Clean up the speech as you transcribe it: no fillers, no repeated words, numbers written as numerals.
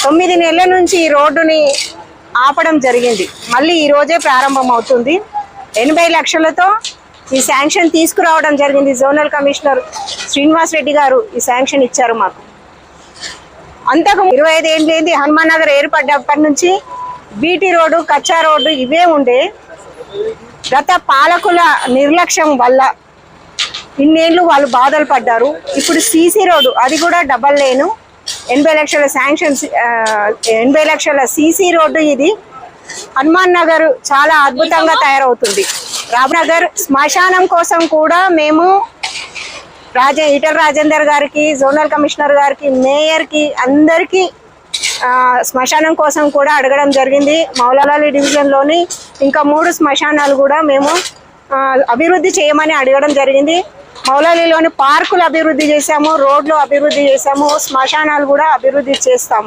9 నెలల నుంచి ఈ రోడ్డుని ఆపడం జరిగింది. మళ్ళీ ఈ రోజే ప్రారంభం అవుతుంది. 80 లక్షలతో ఈ శాంక్షన్ తీసుకురావడం జరిగింది. జోనల్ కమిషనర్ శ్రీనివాస్ రెడ్డి గారు ఈ శాంక్షన్ ఇచ్చారు మాకు. అంతకు 25 ఏళ్ళైంది హనుమాన్ నగర్ ఏర్పడ్డప్పటి నుంచి బీటీ రోడ్డు, కచ్చా రోడ్డు ఇవే ఉండే. గత పాలకుల నిర్లక్ష్యం వల్ల ఇన్నేళ్ళు వాళ్ళు బాధలు పడ్డారు. ఇప్పుడు సీసీ రోడ్డు, అది కూడా డబల్ లేను, 80 లక్షల శాంక్షన్స్, 80 లక్షల సీసీ రోడ్డు. ఇది హనుమాన్ నగర్ చాలా అద్భుతంగా తయారవుతుంది. రామ్నగర్ శ్మశానం కోసం కూడా మేము ఈటల రాజేందర్ గారికి, జోనల్ కమిషనర్ గారికి, మేయర్కి అందరికీ శ్మశానం కోసం కూడా అడగడం జరిగింది. మౌలాలి డివిజన్లోని ఇంకా 3 శ్మశానాలు కూడా మేము అభివృద్ధి చేయమని అడగడం జరిగింది. మౌలాలిలోని పార్కులు అభివృద్ధి చేశాము, రోడ్లు అభివృద్ధి చేశాము, శ్మశానాలు కూడా అభివృద్ధి చేస్తాము.